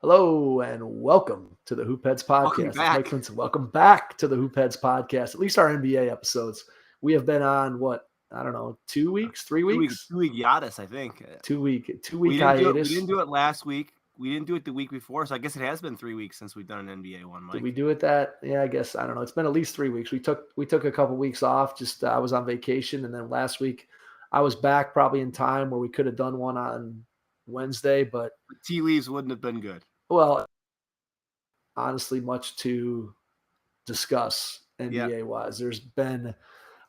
Hello and welcome to the Hoop Heads Welcome podcast. It's Mike back. Clinton. Welcome back to the Hoop Heads podcast. At least our NBA episodes. We have been on what, I don't know, 2 weeks, 3 weeks, 2 week Giannis, I think. 2 week, two We week didn't do it. We didn't hiatus. do it last week. We didn't do it the week before, so I guess it has been 3 weeks since we've done an NBA one, Did we Mike. do it that? Yeah, I guess I don't know. It's been at least 3 weeks. We took a couple weeks off. Just I was on vacation, and then last week I was back probably in time where we could have done one on Wednesday, but The tea leaves wouldn't have been good. well, honestly, much to discuss Yeah, NBA wise. There's been,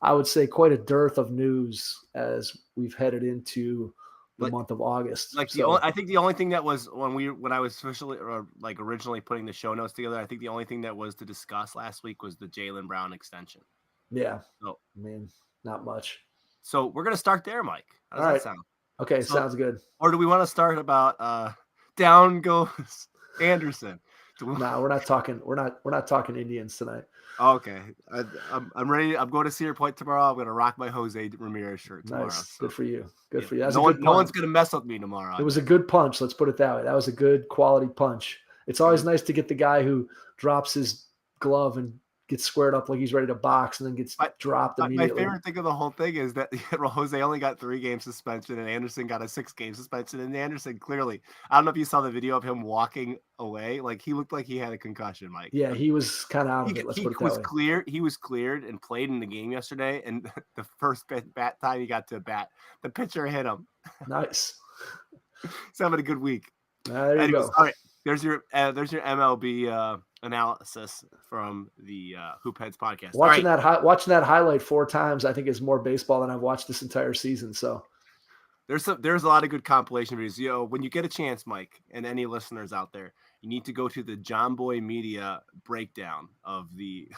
I would say, quite a dearth of news as we've headed into the like month of August. like the only So I think the only thing that was when I was officially or like originally putting the show notes together, I think the only thing that was to discuss last week was the Jaylen Brown extension. yeah, So I mean, not much. so we're gonna start there, Mike. How All does that right. sound? Okay, So sounds good. or do we want to start about down goes Anderson? Do we, Nah, we're not talking. We're not talking Indians tonight. Okay, I'm ready. I'm going to Cedar Point tomorrow. I'm going to rock my Jose Ramirez shirt tomorrow. Nice. Good So for you. Good yeah, for you. That's a no good one's punch. going to mess with me tomorrow. It I was a bet. good punch. Let's put it that way. That was a good quality punch. It's It always was nice to get the guy who drops his glove and gets squared up like he's ready to box and then gets my, dropped my immediately. favorite thing of the whole thing is that Jose only got 3 game suspension and Anderson got a 6 game suspension. And Anderson clearly, I don't know if you saw the video of him walking away. Like he looked like he had a concussion, Mike. Yeah, Like he was kind of out of he it. Let's he put it that was way. cleared. He was cleared and played in the game yesterday. And the first bat time he got to bat, the pitcher hit him. Nice. He's having a good week. There you Anyways, go. all right. There's your MLB analysis from the Hoop Heads podcast. All Watching right. that highlight 4 times, I think is more baseball than I've watched this entire season. So There's a lot of good compilation videos. When you get a chance, Mike, and any listeners out there, you need to go to the John Boy Media breakdown of the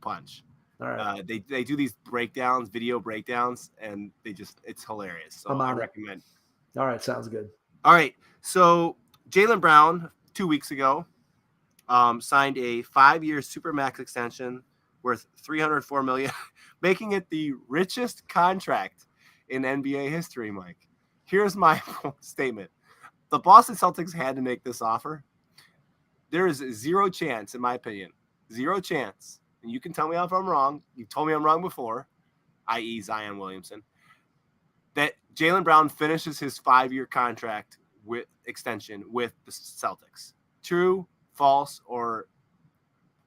punch. all right, They do these breakdowns, video breakdowns, and it's hilarious. So I'm I on it. recommend. All right, sounds good. All right. So Jaylen Brown 2 weeks ago signed a 5-year supermax extension worth $304 million, making it the richest contract in NBA history. Mike, here's my statement: the Boston Celtics had to make this offer. There is zero chance, in my opinion, zero chance, and you can tell me if I'm wrong. You've told me I'm wrong before, i.e., Zion Williamson, that Jaylen Brown finishes his 5-year contract with extension with the Celtics. True, false, or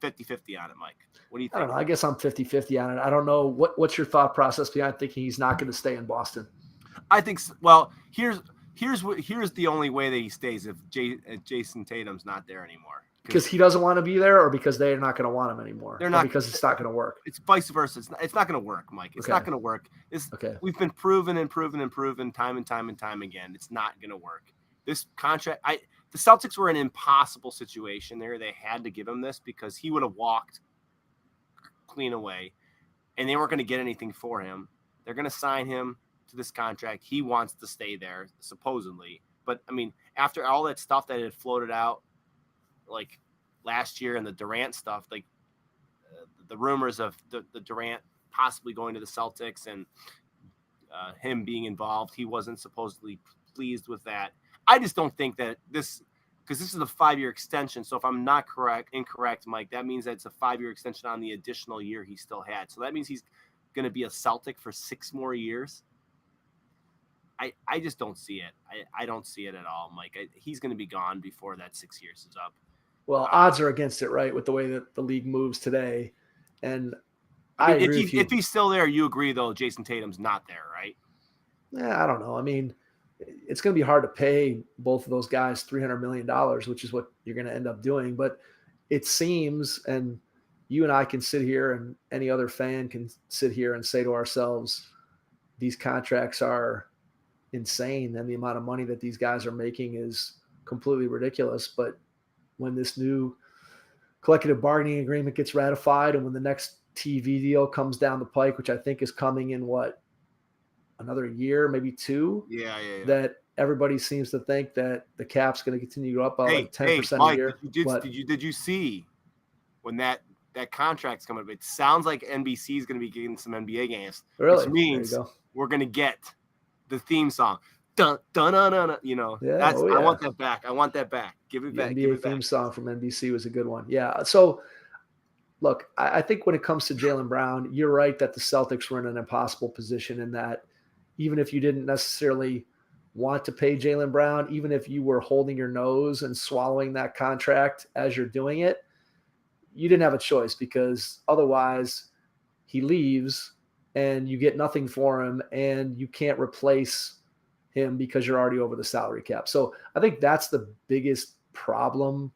50-50 on it, Mike? What do you I don't think? know. I guess I'm 50-50 on it. I don't know what's your thought process behind thinking he's not going to stay in Boston. I think. Well, here's the only way that he stays if Jason Tatum's not there anymore. Because he doesn't want to be there, or because they're not going to want him anymore, They're or not. because it's not going to work. It's vice versa. It's not going to work, Mike. It's Okay. not going to work. Okay. We've been proven time and time again. It's not going to work. This contract, the Celtics were in an impossible situation there. They had to give him this because he would have walked clean away, and they weren't going to get anything for him. They're going to sign him to this contract. He wants to stay there, supposedly. But, I mean, after all that stuff that had floated out, like last year and the Durant stuff, like the rumors of the Durant possibly going to the Celtics and him being involved, he wasn't supposedly pleased with that. I just don't think that because this is a 5-year extension. So if I'm not incorrect, Mike, that means that it's a 5-year extension on the additional year he still had. So that means he's going to be a Celtic for 6 more years. I just don't see it. I don't see it at all, Mike. He's going to be gone before that 6 years is up. Well, odds are against it, right, with the way that the league moves today. And I mean, agree with you. if he's still there, you agree, though, Jason Tatum's not there, right? Yeah, I don't know. I mean, it's going to be hard to pay both of those guys $300 million, which is what you're going to end up doing. But it seems, and you and I can sit here and any other fan can sit here and say to ourselves, these contracts are insane and the amount of money that these guys are making is completely ridiculous. But when this new collective bargaining agreement gets ratified and when the next TV deal comes down the pike, which I think is coming in another year, maybe 2, Yeah. that everybody seems to think that the cap's going to continue to go up by like 10% Mike, a year. Did you see when that contract's coming up? It sounds like NBC is going to be getting some NBA games, Really? which means we're going to get the theme song. dun dun dun dun. You know, Yeah, that's oh, I yeah. want that back. I want that back. Give it The back. Give NBA it back. theme song from NBC was a good one. Yeah. So look, I think when it comes to Jaylen Brown, you're right that the Celtics were in an impossible position in that even if you didn't necessarily want to pay Jaylen Brown, even if you were holding your nose and swallowing that contract as you're doing it, you didn't have a choice because otherwise he leaves and you get nothing for him and you can't replace him because you're already over the salary cap. So I think that's the biggest problem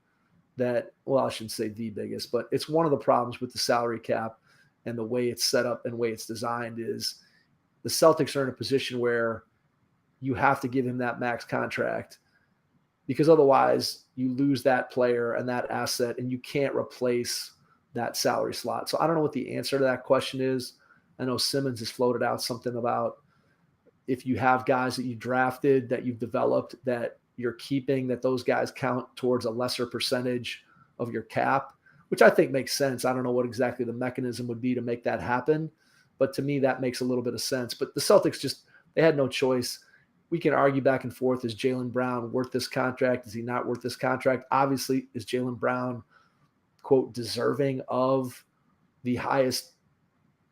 that, well, I shouldn't say the biggest, but it's one of the problems with the salary cap and the way it's set up and the way it's designed is the Celtics are in a position where you have to give him that max contract because otherwise you lose that player and that asset and you can't replace that salary slot. So I don't know what the answer to that question is. I know Simmons has floated out something about if you have guys that you drafted, that you've developed, that you're keeping, that those guys count towards a lesser percentage of your cap, which I think makes sense. I don't know what exactly the mechanism would be to make that happen, but to me, that makes a little bit of sense. But the Celtics they had no choice. We can argue back and forth. Is Jaylen Brown worth this contract? Is he not worth this contract? Obviously, is Jaylen Brown, quote, deserving of the highest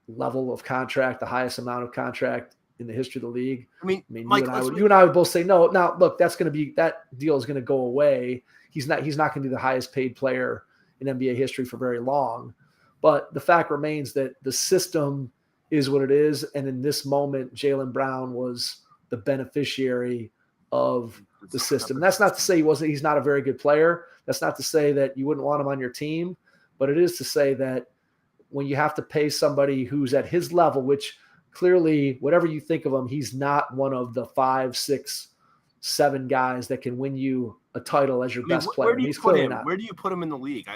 level of contract, the highest amount of contract in the history of the league? I mean, Mike, you and I would both say no. Now, look, that deal is going to go away. He's not going to be the highest paid player in NBA history for very long. But the fact remains that the system is what it is. And in this moment, Jaylen Brown was the beneficiary of the system. And that's not to say he's not a very good player. That's not to say that you wouldn't want him on your team. But it is to say that when you have to pay somebody who's at his level, which clearly, whatever you think of him, he's not one of the 5, 6, 7 guys that can win you a title as your best player. He's clearly not. Where do you put him in the league?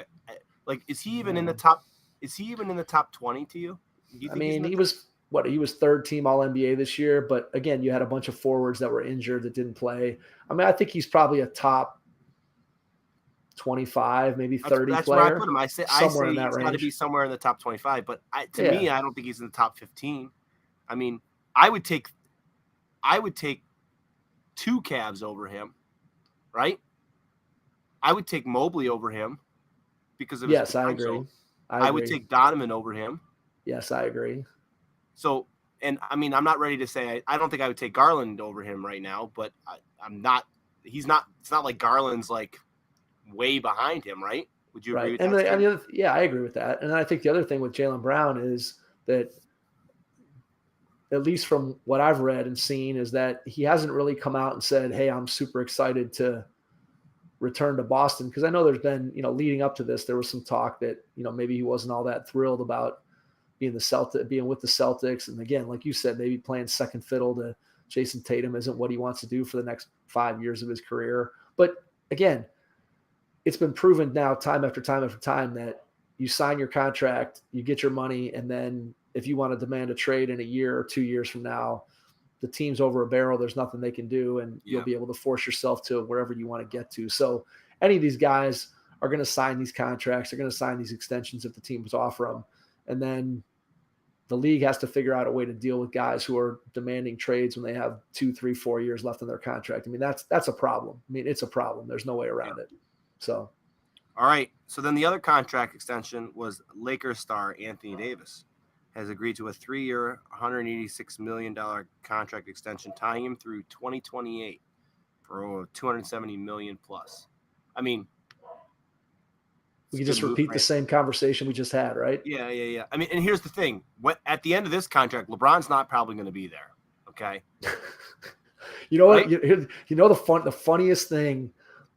Is he even in the top? Is he even in the top 20 to you? I mean, he was third team All NBA this year, but again, you had a bunch of forwards that were injured that didn't play. I mean, I think he's probably a top 25, maybe 30 that's player. Where I put him. I say he's got to be somewhere in the top 25, but to me, I don't think he's in the top 15. I mean, I would take 2 Cavs over him, right? I would take Mobley over him because of his potential. I would take Donovan over him. Yes, I agree. So, and I mean, I'm not ready to say I don't think I would take Garland over him right now, but I'm not. He's not. It's not like Garland's like way behind him, right? Would you agree with that? Yeah, I agree with that. And I think the other thing with Jaylen Brown is that, at least from what I've read and seen, is that he hasn't really come out and said, "Hey, I'm super excited to return to Boston." Because I know there's been, leading up to this, there was some talk that, maybe he wasn't all that thrilled about being with the Celtics. And again, like you said, maybe playing second fiddle to Jason Tatum isn't what he wants to do for the next 5 years of his career. But again, it's been proven now time after time after time that you sign your contract, you get your money, and then if you want to demand a trade in a year or 2 years from now, the team's over a barrel. There's nothing they can do, and you'll be able to force yourself to wherever you want to get to. So any of these guys are going to sign these contracts. They're going to sign these extensions if the teams offer them. And then the league has to figure out a way to deal with guys who are demanding trades when they have 2, 3, 4 years left in their contract. I mean, that's a problem. I mean, it's a problem. There's no way around it. So, all right. So then the other contract extension was Lakers star Anthony Davis has agreed to a 3-year, $186 million contract extension, tying him through 2028 for over $270 million plus. I mean, we can just repeat the same conversation we just had, right? Yeah. I mean, and here's the thing: at the end of this contract, LeBron's not probably going to be there. Okay. You know what? Right? The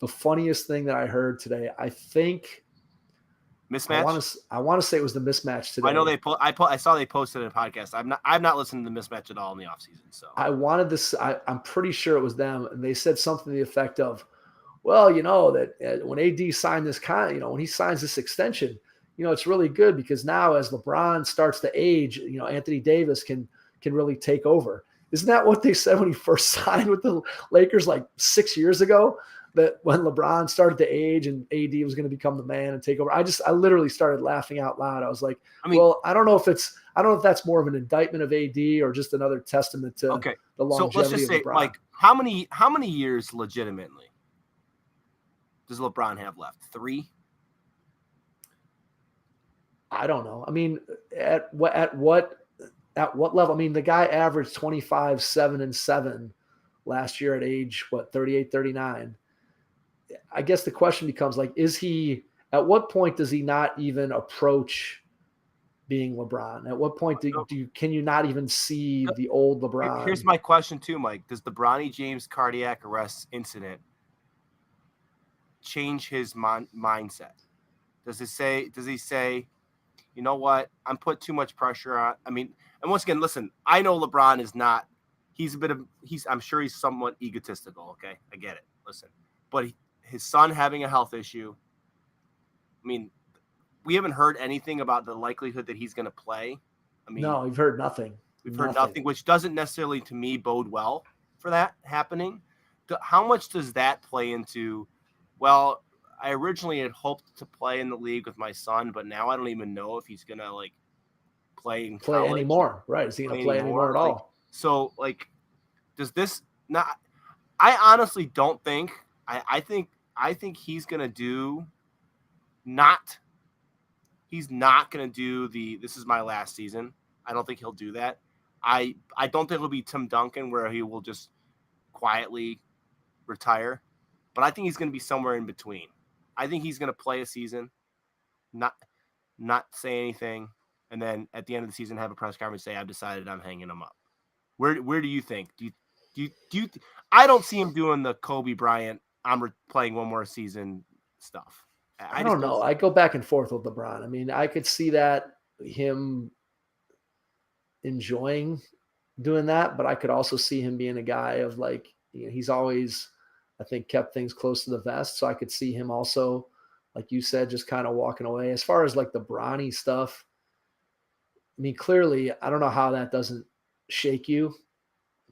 funniest thing that I heard today, I think mismatch. I want to say it was the mismatch today. I know I saw they posted a podcast. I've not listened to the mismatch at all in the offseason. So I'm pretty sure it was them, and they said something to the effect of, well, that when AD signed this when he signs this extension, it's really good because now as LeBron starts to age, Anthony Davis can really take over. Isn't that what they said when he first signed with the Lakers like 6 years ago? that when LeBron started to age and AD was going to become the man and take over, I literally started laughing out loud. I was like, well, I don't know if that's more of an indictment of AD or just another testament to the longevity so let's just say, of LeBron. Mike, how many years legitimately does LeBron have left? 3? I don't know. I mean, at what level? I mean, the guy averaged 25, 7, and 7 last year at age 38, 39. I guess the question becomes like, at what point does he not even approach being LeBron? At what point can you not even see the old LeBron? Here's my question too, Mike. Does the Bronny James cardiac arrest incident change his mindset? Does he say, you know what? I'm put too much pressure on. I mean, and once again, listen, I know LeBron is not, I'm sure he's somewhat egotistical. Okay. I get it. Listen, but his son having a health issue. I mean, we haven't heard anything about the likelihood that he's going to play. I mean, no, we've heard nothing. We've heard nothing, which doesn't necessarily, to me, bode well for that happening. How much does that play into, well, I originally had hoped to play in the league with my son, but now I don't even know if he's going to like play anymore. Right. Is he going to play anymore at all? So like, does this not, I honestly don't think, I think he's going to do he's not going to do this is my last season. I don't think he'll do that. I don't think it'll be Tim Duncan where he will just quietly retire, but I think he's going to be somewhere in between. I think he's going to play a season, not say anything, and then at the end of the season have a press conference and say, I've decided I'm hanging him up. Where do you think? Do you I don't see him doing the Kobe Bryant, I'm playing one more season stuff. I don't know. I go back and forth with LeBron. I mean, I could see that him enjoying doing that, but I could also see him being a guy of like, he's always, I think, kept things close to the vest. So I could see him also, like you said, just kind of walking away. As far as like the Bronny stuff, I mean, clearly, I don't know how that doesn't shake you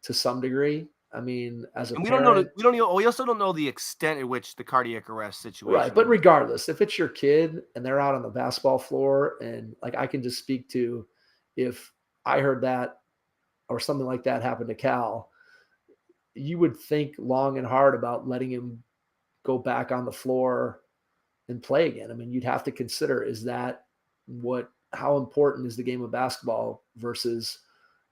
to some degree. I mean, as a parent, we also don't know the extent at which the cardiac arrest situation. Right, but regardless, if it's your kid and they're out on the basketball floor, and like I can just speak to, if I heard that or something like that happened to Cal, you would think long and hard about letting him go back on the floor and play again. I mean, you'd have to consider, how important is the game of basketball versus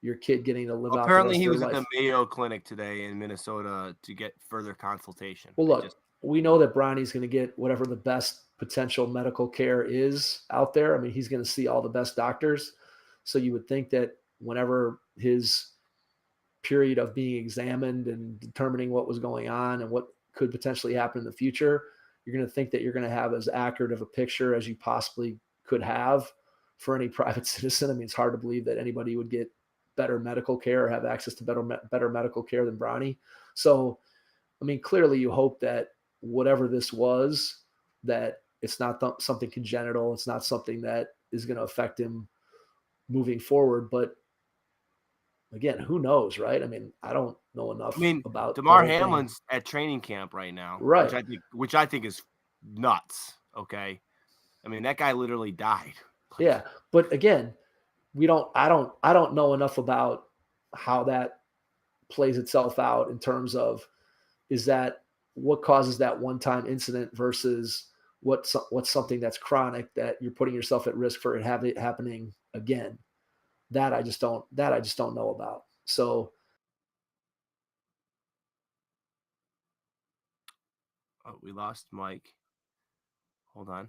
your kid getting to live out. Apparently he was at the Mayo Clinic today in Minnesota to get further consultation. Well, look, we know that Bronny's going to get whatever the best potential medical care is out there. I mean, he's going to see all the best doctors. So you would think that whenever his period of being examined and determining what was going on and what could potentially happen in the future, you're going to think that you're going to have as accurate of a picture as you possibly could have for any private citizen. I mean, it's hard to believe that anybody would get better medical care or have access to better medical care than Bronny. So, I mean, clearly you hope that whatever this was, that it's not something congenital. It's not something that is going to affect him moving forward. But again, who knows, right? I mean, I don't know enough about DeMar Hamlin's at training camp right now, right? Which I think is nuts. Okay. I mean, that guy literally died. Yeah. But again, I don't know enough about how that plays itself out in terms of, is that what causes that one-time incident versus what's something that's chronic that you're putting yourself at risk for it happening again. That I just don't know about. So we lost Mike. Hold on.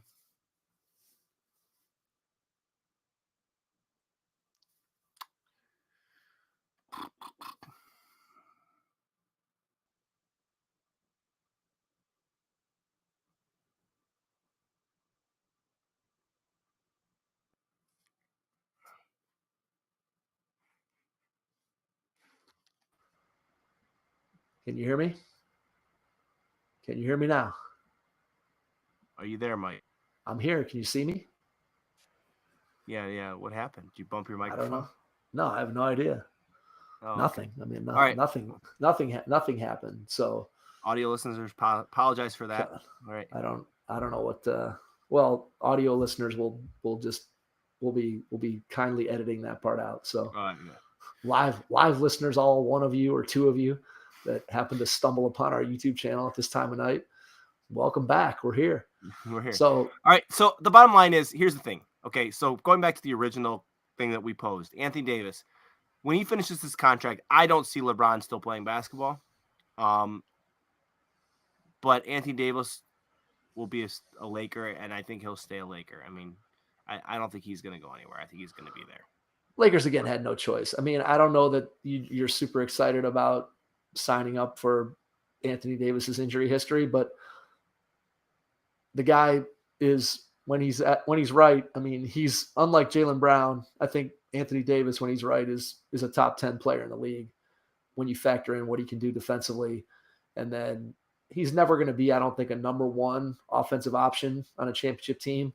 Can you hear me? Can you hear me now? Are you there, Mike? I'm here. Can you see me? Yeah. What happened? Did you bump your microphone? I don't know. No, I have no idea. Oh, nothing. Okay. I mean, All right. nothing happened. So Audio listeners, apologize for that. God, All right. I don't know what. Well, audio listeners will be kindly editing that part out. So Yeah. live listeners, all one of you or two of you that happen to stumble upon our YouTube channel at this time of night, welcome back. We're here. We're here. So all right. So the bottom line is, here's the thing. Okay. So going back to the original thing that we posed, Anthony Davis, when he finishes this contract, I don't see LeBron still playing basketball. But Anthony Davis will be a Laker, and I think he'll stay a Laker. I mean, I don't think he's going to go anywhere. I think he's going to be there. Lakers again had no choice. I mean, I don't know that you're super excited about signing up for Anthony Davis's injury history, but the guy is when he's right. I mean, he's unlike Jaylen Brown. I think Anthony Davis, when he's right, is a top 10 player in the league when you factor in what he can do defensively. And then he's never going to be, I don't think, a number one offensive option on a championship team,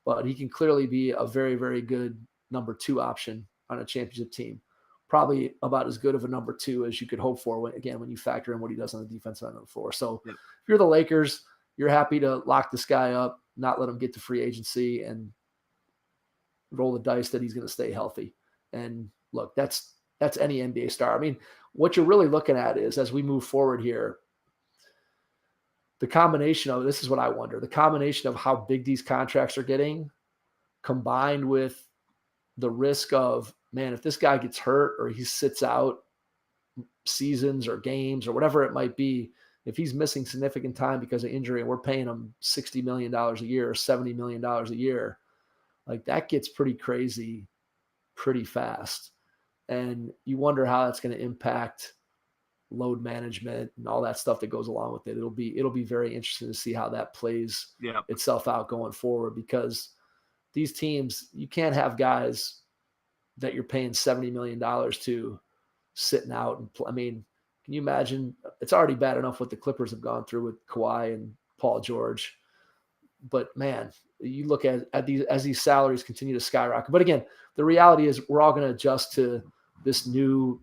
but he can clearly be a very, very good number two option on a championship team. Probably about as good of a number two as you could hope for when you factor in what he does on the defensive end of the floor. So If you're the Lakers, you're happy to lock this guy up, not let him get to free agency, and roll the dice that he's going to stay healthy. And look, that's any NBA star. I mean, what you're really looking at is, as we move forward here, the combination of, this is what I wonder, the combination of how big these contracts are getting, combined with the risk of, man, if this guy gets hurt or he sits out seasons or games or whatever it might be, if he's missing significant time because of injury and we're paying him $60 million a year or $70 million a year, like that gets pretty crazy pretty fast. And you wonder how that's going to impact load management and all that stuff that goes along with it. It'll be very interesting to see how that plays itself out going forward, because these teams, you can't have guys that you're paying $70 million to sitting out and I mean, can you imagine? It's already bad enough what the Clippers have gone through with Kawhi and Paul George, but man, you look at these as these salaries continue to skyrocket. But again, the reality is we're all going to adjust to this new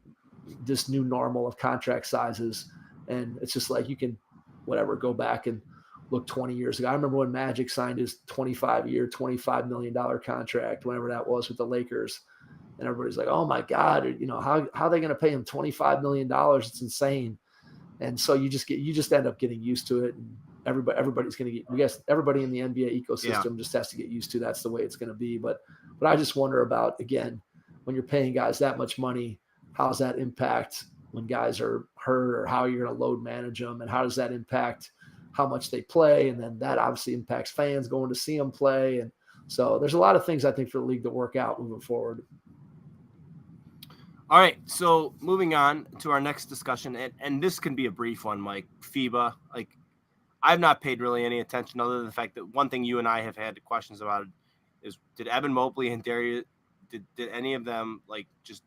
normal of contract sizes, and it's just like you can go back and look 20 years ago. I remember when Magic signed his 25-year, $25 million contract, whenever that was, with the Lakers. And everybody's like, oh my God, how are they going to pay him $25 million? It's insane. And so you just end up getting used to it. And everybody's going to everybody in the NBA ecosystem just has to get used to that's the way it's going to be. But I just wonder about, again, when you're paying guys that much money, how does that impact when guys are hurt, or how you're going to load manage them? And how does that impact how much they play? And then that obviously impacts fans going to see them play. And so there's a lot of things I think for the league to work out moving forward. All right, so moving on to our next discussion, and this can be a brief one, Mike. FIBA, like, I've not paid really any attention other than the fact that one thing you and I have had questions about is, did Evan Mobley and Darius, did any of them like just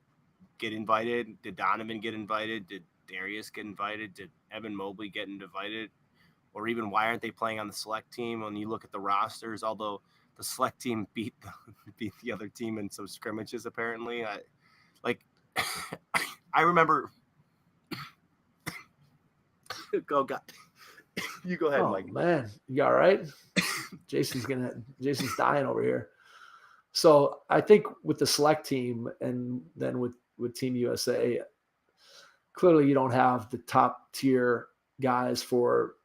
get invited? Did Donovan get invited? Did Darius get invited? Did Evan Mobley get invited? Or even why aren't they playing on the select team? When you look at the rosters, although the select team beat the other team in some scrimmages, apparently, I remember. Go, God. You go ahead, Mike. Man, you all right? Jason's dying over here. So I think with the select team and then with Team USA, clearly you don't have the top tier guys for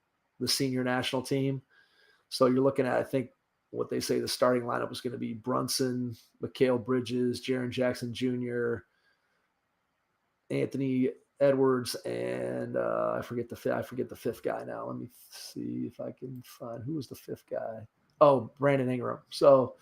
the senior national team. So you're looking at, I think, what they say the starting lineup was going to be Brunson, Mikal Bridges, Jaren Jackson Jr., Anthony Edwards, and I forget the fifth guy now. Let me see if I can find who was the fifth guy. Oh, Brandon Ingram. So,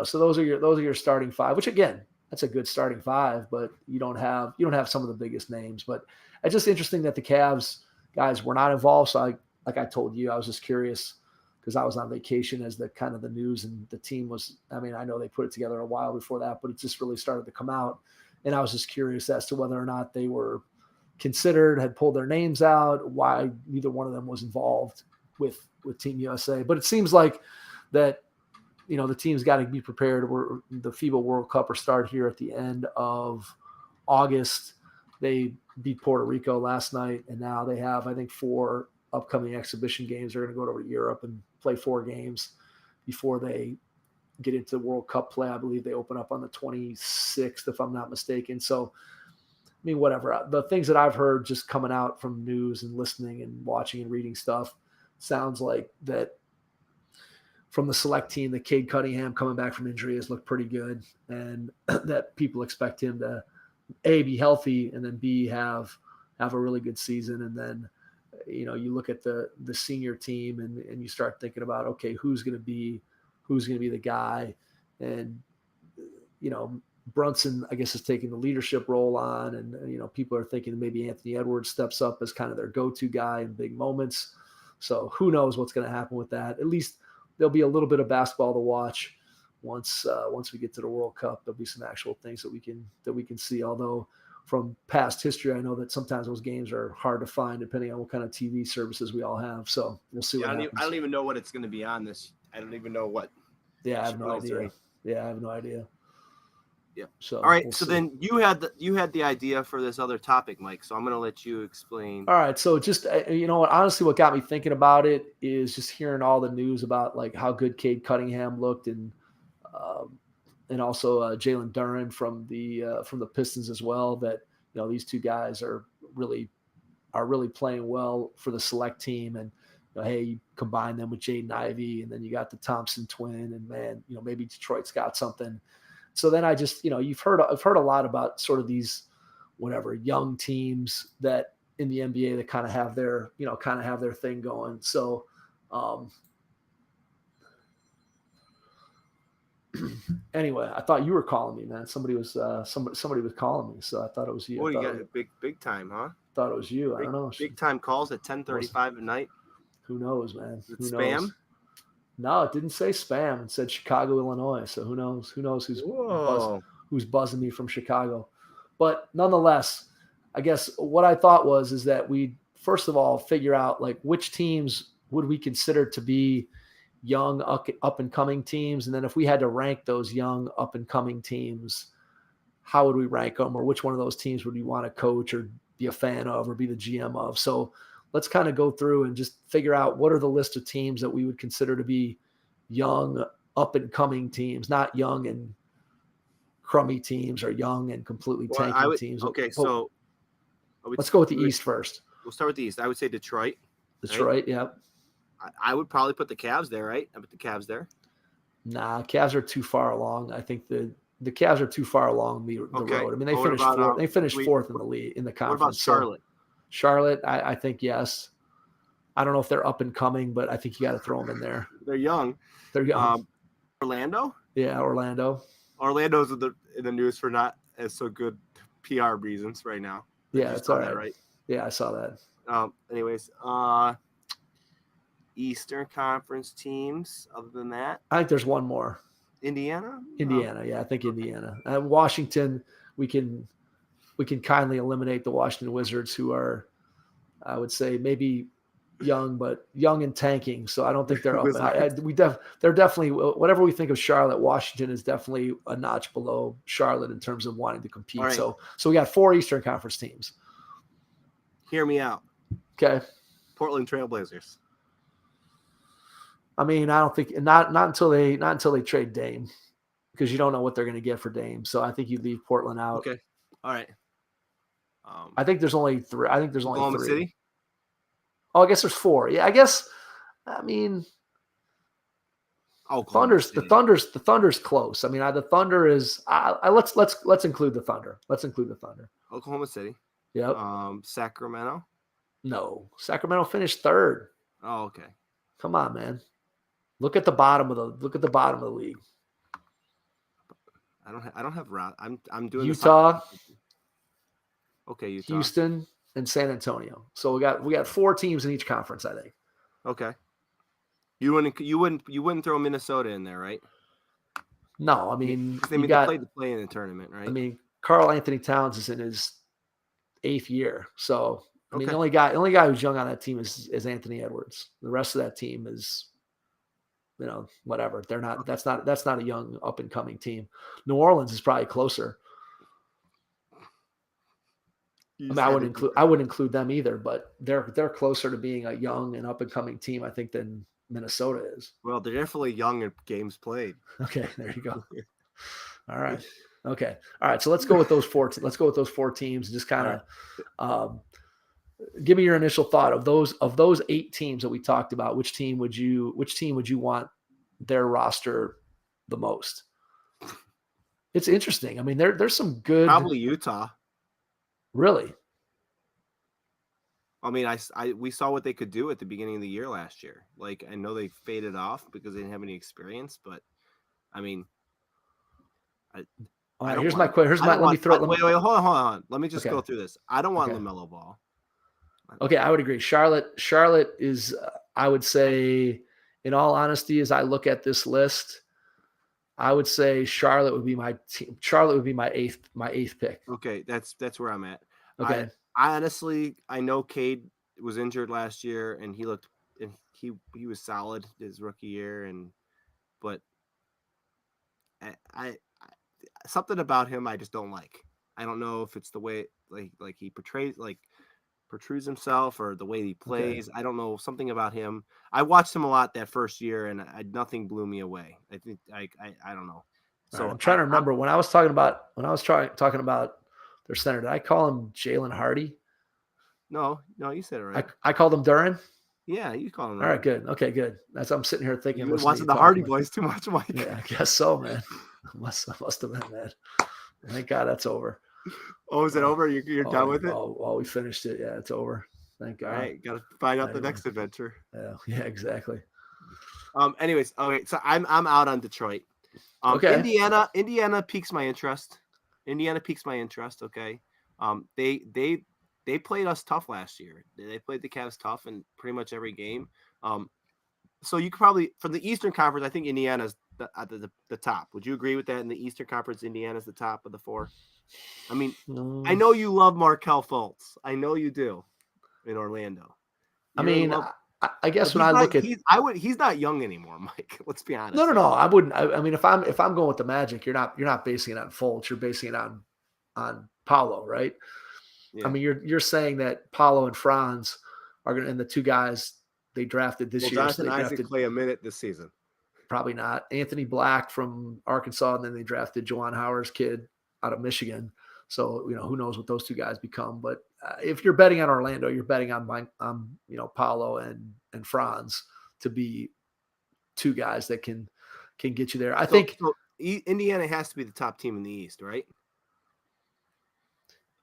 so those are your starting five, which again, that's a good starting five, but you don't have some of the biggest names. But it's just interesting that the Cavs guys were not involved. So like I told you, I was just curious because I was on vacation as the kind of the news, and the team was, I mean, I know they put it together a while before that, but it just really started to come out. And I was just curious as to whether or not they were considered, had pulled their names out, why neither one of them was involved with Team USA. But it seems like that, the team's got to be prepared. The FIBA World Cup will start here at the end of August. They beat Puerto Rico last night, and now they have, I think, 4 upcoming exhibition games. They're going to go over to Europe and play 4 games before they get into World Cup play. I believe they open up on the 26th, if I'm not mistaken. So, I mean, whatever. The things that I've heard just coming out from news and listening and watching and reading stuff sounds like that from the select team, that Cade Cunningham coming back from injury has looked pretty good, and that people expect him to A, be healthy, and then B, have a really good season. And then, you know, you look at the senior team and you start thinking about, okay, who's going to be the guy. And, you know, Brunson, I guess, is taking the leadership role on, and, you know, people are thinking maybe Anthony Edwards steps up as kind of their go-to guy in big moments. So who knows what's going to happen with that. At least there'll be a little bit of basketball to watch once we get to the World Cup. There'll be some actual things that we can see. Although from past history, I know that sometimes those games are hard to find depending on what kind of TV services we all have. So we'll see what happens. I don't even know what it's going to be on this. I don't even know what. Yeah, I have no idea. I have no idea. Yeah. So all right. we'll so see. Then you had the idea for this other topic, Mike. So I'm going to let you explain. All right. So just, you know what, honestly, what got me thinking about it is just hearing all the news about like how good Cade Cunningham looked, and also Jalen Duren from the Pistons as well. That, you know, these 2 guys are really playing well for the select team. And, you know, hey, you combine them with Jaden Ivey, and then you got the Thompson twin, and man, you know, maybe Detroit's got something. So then I just, you know, I've heard a lot about sort of these, whatever, young teams that in the NBA that kind of have their thing going. So, anyway, I thought you were calling me, man. Somebody was calling me, so I thought it was you. Oh, you got a big time, huh? Thought it was you. I don't know. Big time calls at 10:35 at night. Who knows, man? Is it spam? Knows? No, it didn't say spam. It said Chicago, Illinois. So who knows? Who knows who's buzzing me from Chicago? But nonetheless, I guess what I thought is that we first of all figure out like which teams would we consider to be young up and coming teams, and then if we had to rank those young up and coming teams, how would we rank them, or which one of those teams would you want to coach or be a fan of or be the GM of? So let's kind of go through and just figure out what are the list of teams that we would consider to be young up and coming teams, not young and crummy teams or young and completely tanking teams. Okay, so let's go with the East first. We'll start with the East. I would say Detroit. Right? Yeah. I would probably put the Cavs there, right? I put the Cavs there. Nah, Cavs are too far along. I think the Cavs are too far along the road. I mean, they finished fourth in the league in the conference. What about Charlotte? Charlotte, I think yes. I don't know if they're up and coming, but I think you got to throw them in there. They're young. Orlando? Yeah, Orlando. Orlando's in the news for not as so good PR reasons right now. Yeah, that's all right. Right? Yeah, I saw that. Anyways, Eastern Conference teams. Other than that, I think there's one more. Indiana. Yeah, I think Indiana. Washington, we can kindly eliminate the Washington Wizards, who are, I would say, maybe young, but young and tanking. So I don't think they're up. They're definitely, whatever we think of Charlotte, Washington is definitely a notch below Charlotte in terms of wanting to compete. Right. So we got 4 Eastern Conference teams. Hear me out. Okay. Portland Trailblazers. I mean, I don't think not until they trade Dame, because you don't know what they're going to get for Dame. So I think you leave Portland out. Okay. All right. I think there's only 3. I think there's only Oklahoma 3. City? Oh, I guess there's 4. Yeah, I guess. I mean, the Thunder's close. I mean, the Thunder is. Let's include the Thunder. Let's include the Thunder. Oklahoma City. Yep. Sacramento. No, Sacramento finished 3rd. Oh, okay. Come on, man. Look at the bottom of the league. I don't have route. I'm doing Utah. Okay, Utah. Houston and San Antonio. So we got 4 teams in each conference, I think. Okay. You wouldn't throw Minnesota in there, right? No, I mean they played to play in the tournament, right? I mean, Karl Anthony Towns is in his 8th year, so I mean, the only guy who's young on that team is Anthony Edwards. The rest of that team is, you know, whatever. They're not. Okay. That's not a young up and coming team. New Orleans is probably closer. You I mean, just had to do I wouldn't include them either, but they're closer to being a young and up and coming team, I think, than Minnesota is. Well, they're definitely young in games played. Okay, there you go. All right. Okay. All right. So let's go with those four. Let's go with those four teams. Just kind of give me your initial thought of those 8 teams that we talked about. Which team would you want their roster the most? It's interesting. I mean, there's some good. Probably Utah. Really. I mean, we saw what they could do at the beginning of the year last year. Like, I know they faded off because they didn't have any experience, but I mean, all right, here's my question. Let me throw. Wait, hold on. Let me just Okay. go through this. I don't want Okay. LaMelo Ball. Okay, I would agree. Charlotte is, I would say, in all honesty, as I look at this list, I would say Charlotte would be my team. Charlotte would be my eighth pick. Okay, that's where I'm at. Okay. I honestly, I know Cade was injured last year, and he was solid his rookie year, but I something about him I just don't like. I don't know if it's the way like he protrudes himself or the way he plays. Okay. I don't know, something about him. I watched him a lot that first year, and nothing blew me away. I think I don't know. So right, I'm trying to remember when I was talking about their center. Did I call him Jalen Hardy? No, you said it right. I called him Duran. Yeah, you call him. All right, good. Okay, good. That's I'm sitting here thinking. You've been watching the Hardy Boys too much, Mike. Yeah, I guess so, man. must have been, man. Thank God that's over. Oh, is it over? You're done with it? Oh, we finished it. Yeah, it's over. Thank God. All right, got to find out the next adventure. Yeah, exactly. Anyways, okay, so I'm out on Detroit. Okay. Indiana piques my interest. Okay. They played us tough last year. They played the Cavs tough in pretty much every game. So you could probably, from the Eastern Conference, I think Indiana's at the top. Would you agree with that? In the Eastern Conference, Indiana's the top of the 4. I mean, I know you love Markelle Fultz. I know you do in Orlando. I guess when I look at, he's not young anymore, Mike. Let's be honest. No. I wouldn't. I mean, if I'm going with the Magic, you're not basing it on Fultz. You're basing it on Paolo, right? Yeah. I mean, you're saying that Paolo and Franz are going to, and the 2 guys they drafted this year. Jonathan Isaac play a minute this season. Probably not. Anthony Black from Arkansas, and then they drafted Juwan Howard's kid out of Michigan. So, who knows what those 2 guys become. But if you're betting on Orlando, you're betting on Paolo and Franz to be 2 guys that can get you there. I think Indiana has to be the top team in the East, right?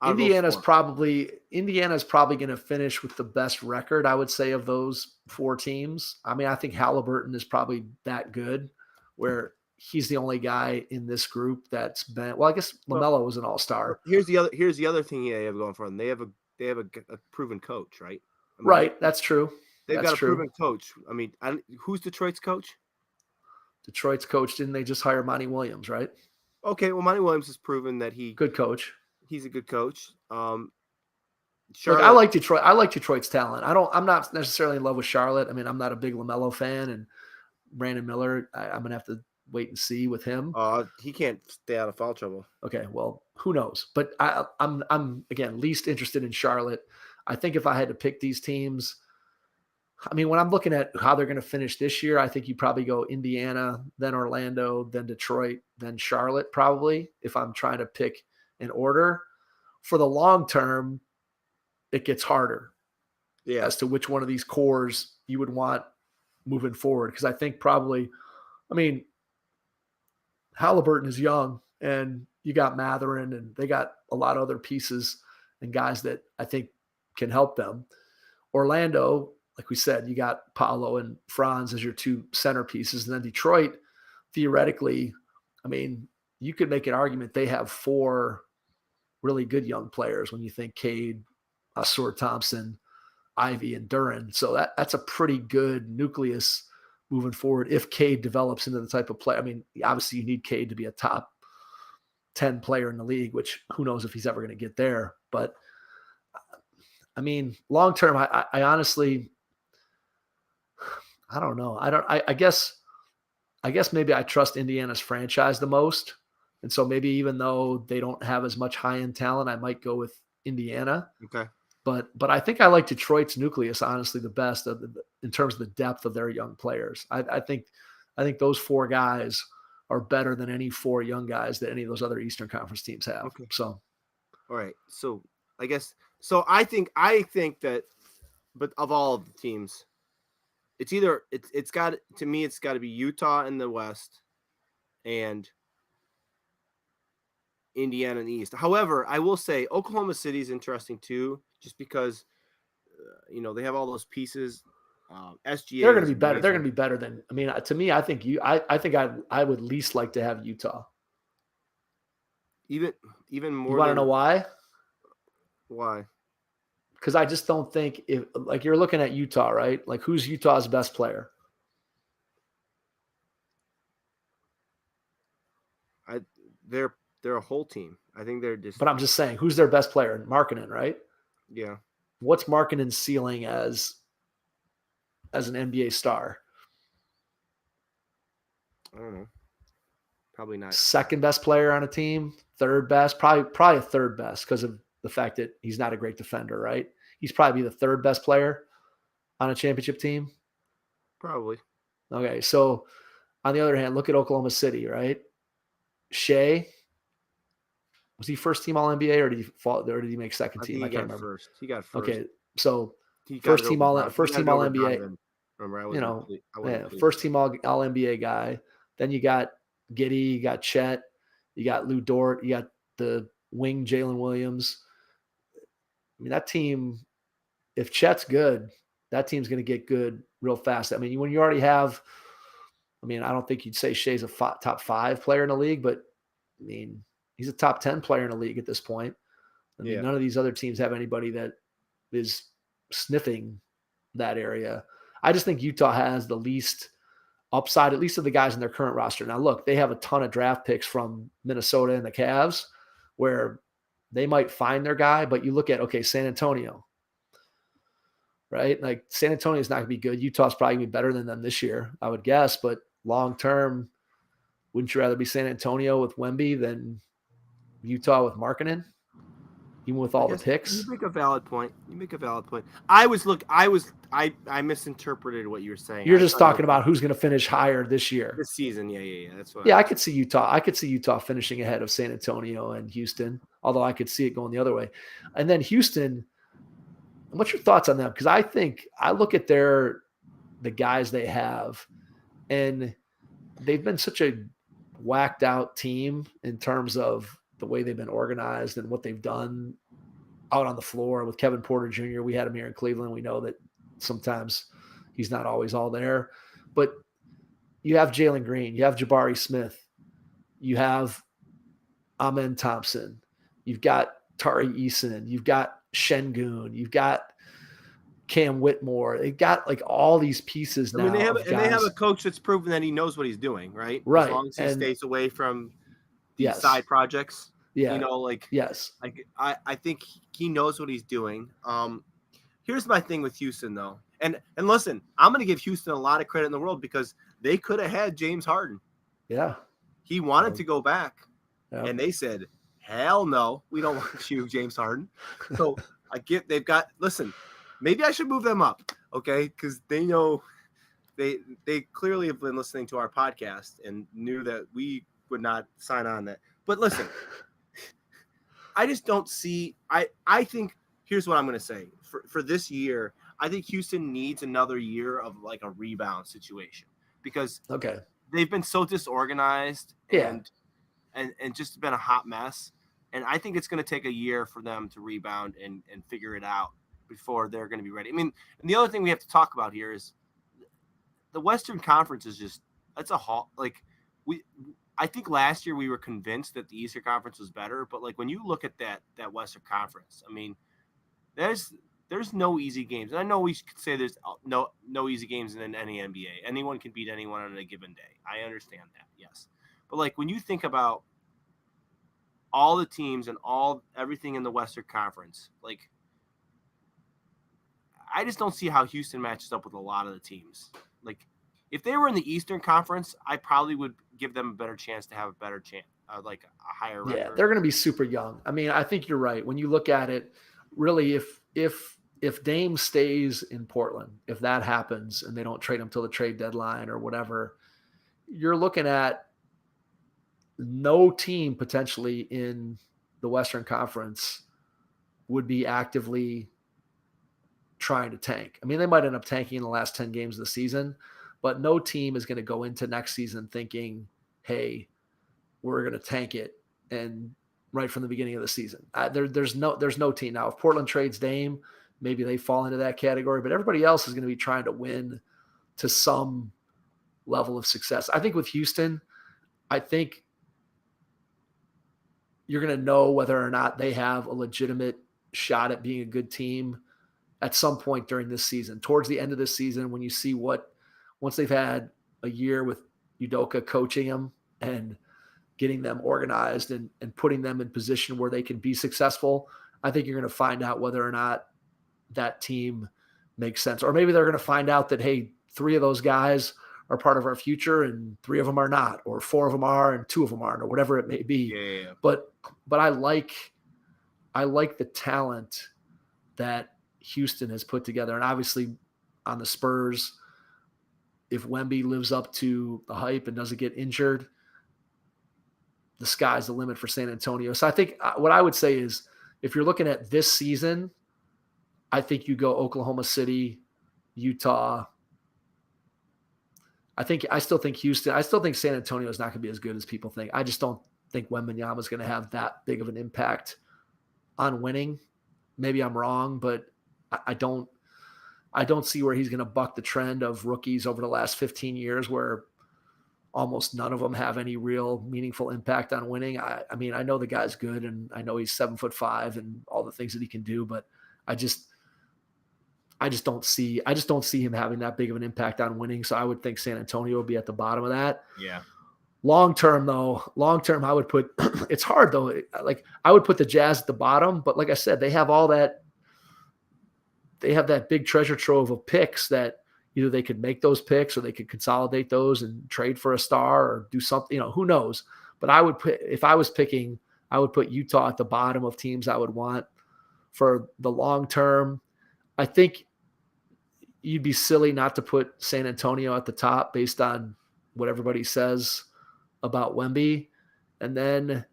Indiana's probably going to finish with the best record, I would say, of those 4 teams. I mean, I think Halliburton is probably that good, where he's the only guy in this group that's been. Well, I guess LaMelo was an all-star. Here's the other thing they have going for them. They have a proven coach, right? I mean, right, that's true. They've got a proven coach. I mean, who's Detroit's coach? Detroit's coach, didn't they just hire Monty Williams, right? Okay, well, Monty Williams has proven that good coach. He's a good coach. Look, I like Detroit. I like Detroit's talent. I'm not necessarily in love with Charlotte. I mean, I'm not a big LaMelo fan, and Brandon Miller, I'm gonna have to wait and see with him. He can't stay out of foul trouble. Okay, well, who knows? But I'm again least interested in Charlotte. I think if I had to pick these teams, I mean, when I'm looking at how they're going to finish this year, I think you probably go Indiana, then Orlando, then Detroit, then Charlotte, probably, if I'm trying to pick in order. For the long term, it gets harder as to which one of these cores you would want moving forward. Because I think probably, I mean, Halliburton is young, and you got Matherin, and they got a lot of other pieces and guys that I think can help them. Orlando, like we said, you got Paolo and Franz as your 2 centerpieces. And then Detroit, theoretically, I mean, you could make an argument they have 4 really good young players when you think Cade, Ausar Thompson, Ivy, and Duran. So that's a pretty good nucleus moving forward if Cade develops into the type of player. I mean, obviously you need Cade to be a top 10 player in the league, which who knows if he's ever going to get there. But I mean, long term, I honestly, I don't know. I guess maybe I trust Indiana's franchise the most. And so maybe even though they don't have as much high-end talent, I might go with Indiana. Okay. But I think I like Detroit's nucleus honestly the best in terms of the depth of their young players. I think those 4 guys are better than any 4 young guys that any of those other Eastern Conference teams have. Okay. So, all right. So I guess I think that, but of all of the teams, it's either it's got to be Utah in the West and Indiana in the East. However, I will say Oklahoma City is interesting too, just because they have all those pieces. SGA they're going to is be better. They're going amazing. to be better than. I mean, to me, I think I would least like to have Utah. Even more. You want to know why? Why? Because I just don't think if like you're looking at Utah, right? Like who's Utah's best player? They're a whole team. I think they're just. But I'm just saying, who's their best player? Markkanen, right? Yeah. What's Markkanen's ceiling as an NBA star? I don't know. Probably not. Second best player on a team, third best, probably a third best because of the fact that he's not a great defender, right? He's probably the third best player on a championship team. Probably. Okay, so on the other hand, look at Oklahoma City, right? Shea, was he first team All NBA or did he make second team? I can't remember. He got first. Okay, so he first team All NBA. Remember, first team All NBA guy. Then you got Giddey, you got Chet, you got Lou Dort, you got the wing Jalen Williams. I mean, that team, if Chet's good, that team's going to get good real fast. I mean, when you already have, I mean, I don't think you'd say Shea's a top 5 player in the league, but I mean, he's a top 10 player in the league at this point. I mean, none of these other teams have anybody that is sniffing that area. I just think Utah has the least upside, at least of the guys in their current roster. Now, look, they have a ton of draft picks from Minnesota and the Cavs where they might find their guy, but you look at, okay, San Antonio, right? Like San Antonio is not going to be good. Utah's probably going to be better than them this year, I would guess, but long-term, wouldn't you rather be San Antonio with Wemby than Utah with Markkanen? Even with all the picks? You make a valid point. I misinterpreted what you were saying. You're just talking about who's going to finish higher this year. This season. Yeah. That's what. Yeah, I could see Utah finishing ahead of San Antonio and Houston, although I could see it going the other way. And then Houston, what's your thoughts on them? Because I think I look at the guys they have, and they've been such a whacked out team in terms of the way they've been organized and what they've done out on the floor with Kevin Porter Jr. We had him here in Cleveland. We know that sometimes he's not always all there, but you have Jalen Green, you have Jabari Smith, you have Amen Thompson, you've got Tari Eason, you've got Şengün, you've got Cam Whitmore. They got like all these pieces now. I mean, they have a coach that's proven that he knows what he's doing, right? Right. As long as he stays away from these side projects. Yeah. Yes. Like I think he knows what he's doing. Here's my thing with Houston though. And listen, I'm going to give Houston a lot of credit in the world because they could have had James Harden. Yeah. He wanted to go back. Yeah. And they said, "Hell no, we don't want you, James Harden." So listen, maybe I should move them up, okay? Because they know they clearly have been listening to our podcast and knew that we would not sign on that. But listen, I just don't see. I think here's what I'm going to say for this year. I think Houston needs another year of like a rebound situation because they've been so disorganized and just been a hot mess. And I think it's going to take a year for them to rebound and figure it out before they're going to be ready. I mean, and the other thing we have to talk about here is the Western Conference is just it's a halt. Like I think last year we were convinced that the Eastern Conference was better, but like when you look at that Western Conference, I mean, there's no easy games. And I know we could say there's no easy games in any NBA. Anyone can beat anyone on a given day. I understand that, yes. But like when you think about all the teams and everything in the Western Conference, like I just don't see how Houston matches up with a lot of the teams. Like if they were in the Eastern Conference, I probably would give them a better chance to have a better like a higher Yeah, record. they're going to be super young. I mean, I think you're right. When you look at it, really, if Dame stays in Portland, if that happens and they don't trade him till the trade deadline or whatever, you're looking at no team potentially in the Western Conference would be actively trying to tank. I mean, they might end up tanking in the last 10 games of the season, but no team is going to go into next season thinking, hey, we're going to tank it and right from the beginning of the season. There's no team. Now, if Portland trades Dame, maybe they fall into that category, but everybody else is going to be trying to win to some level of success. I think with Houston, I think you're going to know whether or not they have a legitimate shot at being a good team at some point during this season. Towards the end of this season, when you see once they've had a year with Udoka coaching them and getting them organized and putting them in position where they can be successful, I think you're going to find out whether or not that team makes sense. Or maybe they're going to find out that, hey, 3 of those guys are part of our future and 3 of them are not, or 4 of them are and 2 of them aren't, or whatever it may be. Yeah. But I like the talent that Houston has put together. And obviously on the Spurs, if Wemby lives up to the hype and doesn't get injured, the sky's the limit for San Antonio. So I think what I would say is if you're looking at this season, I think you go Oklahoma City, Utah. I still think Houston. I still think San Antonio is not going to be as good as people think. I just don't think Wembanyama is going to have that big of an impact on winning. Maybe I'm wrong, but I don't see where he's going to buck the trend of rookies over the last 15 years where almost none of them have any real meaningful impact on winning. I mean, I know the guy's good and I know he's 7'5" and all the things that he can do, but I just don't see him having that big of an impact on winning. So I would think San Antonio would be at the bottom of that. Yeah. Long term, I would put, it's hard though. Like I would put the Jazz at the bottom, but like I said, they have that big treasure trove of picks that either they could make those picks or they could consolidate those and trade for a star or do something, who knows? But if I was picking, I would put Utah at the bottom of teams I would want for the long term. I think you'd be silly not to put San Antonio at the top based on what everybody says about Wemby. And then,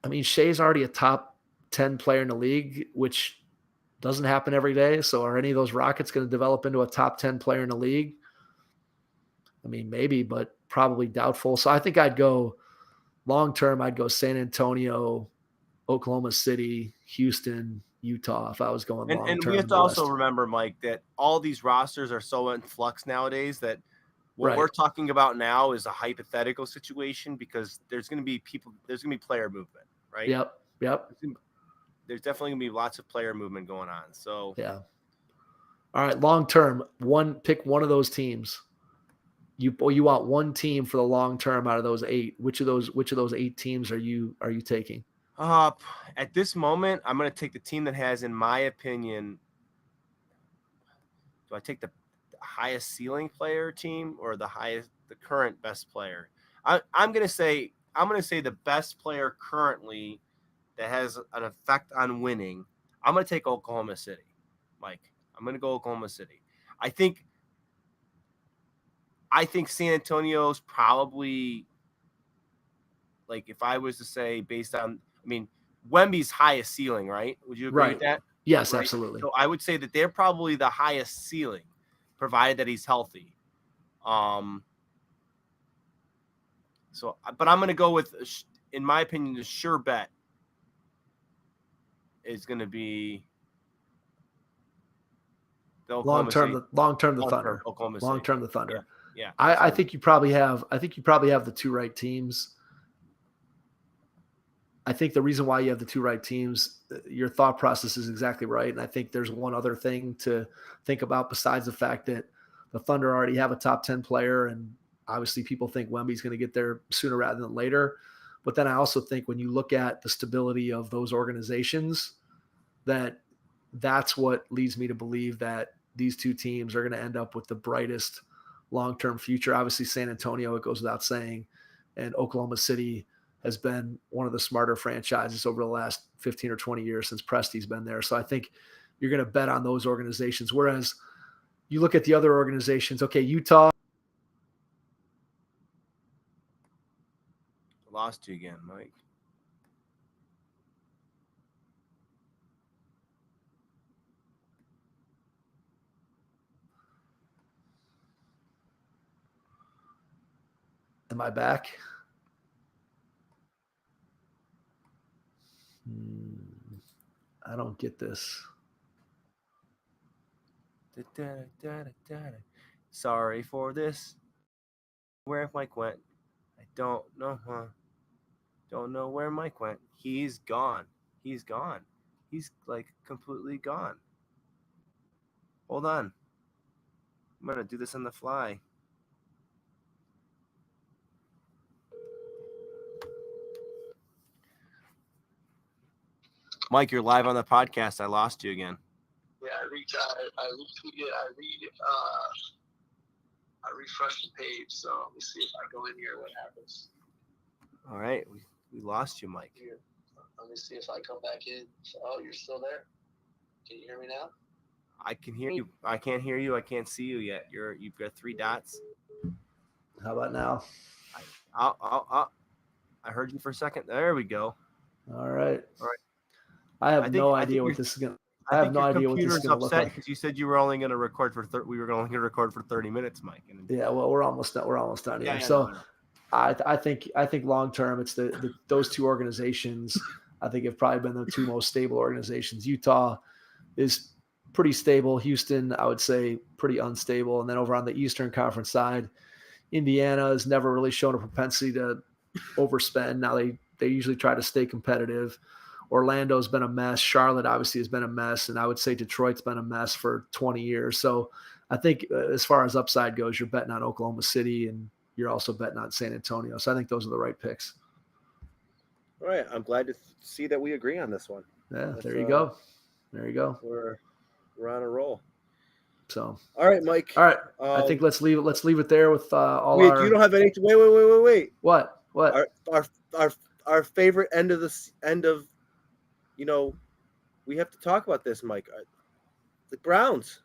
I mean, Shea's already a top 10 player in the league, which doesn't happen every day. So are any of those Rockets going to develop into a top 10 player in the league? I mean, maybe, but probably doubtful. So I think I'd go long term. I'd go San Antonio, Oklahoma City, Houston, Utah if I was going long term. And we have to also remember, Mike, that all these rosters are so in flux nowadays that what we're talking about now is a hypothetical situation because there's going to be player movement, right? Yep. There's definitely going to be lots of player movement going on. So yeah. All right, long term, pick one of those teams. You want one team for the long term out of those 8. Which of those 8 teams are you taking? At this moment, I'm going to take the team that has, in my opinion, do I take the highest ceiling player team or the current best player? I'm going to say the best player currently that has an effect on winning. I'm going to take Oklahoma City, Mike. I'm going to go Oklahoma City. I think San Antonio's probably, like, if I was to say based on, I mean, Wemby's highest ceiling, right? Would you agree with that? Yes, right? Absolutely. So I would say that they're probably the highest ceiling, provided that he's healthy. So, but I'm going to go with, in my opinion, the sure bet is going to be the long term the Thunder. Oklahoma City. Long term the Thunder. Yeah. I think you probably have the 2 right teams. I think the reason why you have the 2 right teams, your thought process is exactly right. And I think there's one other thing to think about besides the fact that the Thunder already have a top 10 player. And obviously people think Wemby's going to get there sooner rather than later. But then I also think when you look at the stability of those organizations, that's what leads me to believe that these 2 teams are going to end up with the brightest long-term future. Obviously San Antonio, it goes without saying, And Oklahoma City has been one of the smarter franchises over the last 15 or 20 years since Presti's been there. So I think you're going to bet on those organizations. Whereas you look at the other organizations, okay, Utah. Lost you again, Mike. Am I back? I don't get this. Sorry for this. Where Mike went, I don't know. Don't know where Mike went. He's gone. He's gone. He's like completely gone. Hold on. I'm gonna do this on the fly. Mike, you're live on the podcast. I lost you again. Yeah, I refreshed the page, so let me see if I go in here what happens. All right, we lost you, Mike. Here. Let me see if I come back in. Oh, you're still there? Can you hear me now? I can hear you. I can't hear you. I can't see you yet. You've got 3 dots. How about now? I heard you for a second. There we go. All right. All right. I have no idea what this is going to. I have no idea what this is going to look like. Because you said you were only going to record for we were only going to record for 30 minutes, Mike. Yeah, well, we're almost done. We're almost done here. So, I think long term, it's those two organizations. I think have probably been the two most stable organizations. Utah is pretty stable. Houston, I would say, pretty unstable. And then over on the Eastern Conference side, Indiana has never really shown a propensity to overspend. Now they usually try to stay competitive. Orlando's been a mess. Charlotte obviously has been a mess. And I would say Detroit's been a mess for 20 years. So I think as far as upside goes, you're betting on Oklahoma City and you're also betting on San Antonio. So I think those are the right picks. All right. I'm glad to see that we agree on this one. Yeah, there you go. There you go. We're on a roll. So all right, Mike. All right. I think let's leave it there with all our. You don't have any. Wait. What? Our favorite end of. We have to talk about this, Mike. The Browns.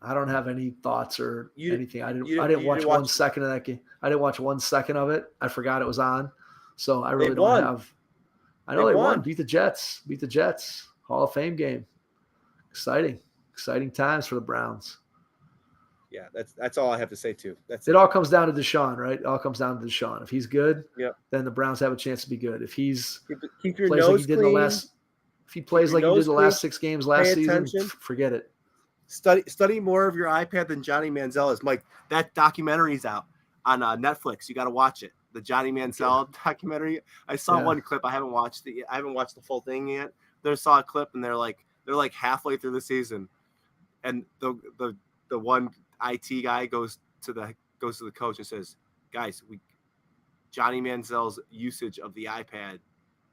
I don't have any thoughts or anything. I didn't watch 1 second of that game. I didn't watch 1 second of it. I forgot it was on. So I really don't have. I know they won. Beat the Jets. Hall of Fame game. Exciting times for the Browns. Yeah, that's all I have to say too. It all comes down to Deshaun, right? It all comes down to Deshaun. If he's good, then the Browns have a chance to be good. If he's keep your nose clean. If he plays like he did the last 6 games last season, forget it. Study more of your iPad than Johnny Manziel is. Mike, that documentary's out on Netflix. You got to watch it. The Johnny Manziel documentary. I saw one clip. I haven't watched it yet. I haven't watched the full thing yet. I saw a clip and they're like halfway through the season, and the one IT guy goes to the coach and says, "Guys, Johnny Manziel's usage of the iPad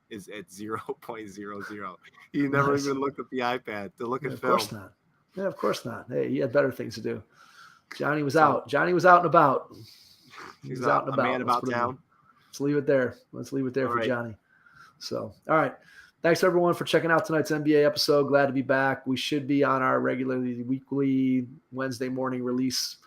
is at 0.00. He never even looked at the iPad to look at film." Of course not. Yeah, of course not. Hey, he had better things to do. Johnny was out. Johnny was out and about. He was out and about. A man about town. Let's leave it there. For Johnny. So, all right. Thanks, everyone, for checking out tonight's NBA episode. Glad to be back. We should be on our regularly weekly Wednesday morning release,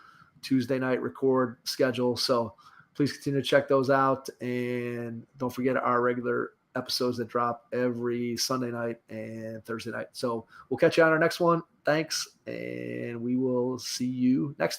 Tuesday night record schedule. So please continue to check those out. And don't forget our regular episodes that drop every Sunday night and Thursday night. So we'll catch you on our next one. Thanks. And we will see you next time.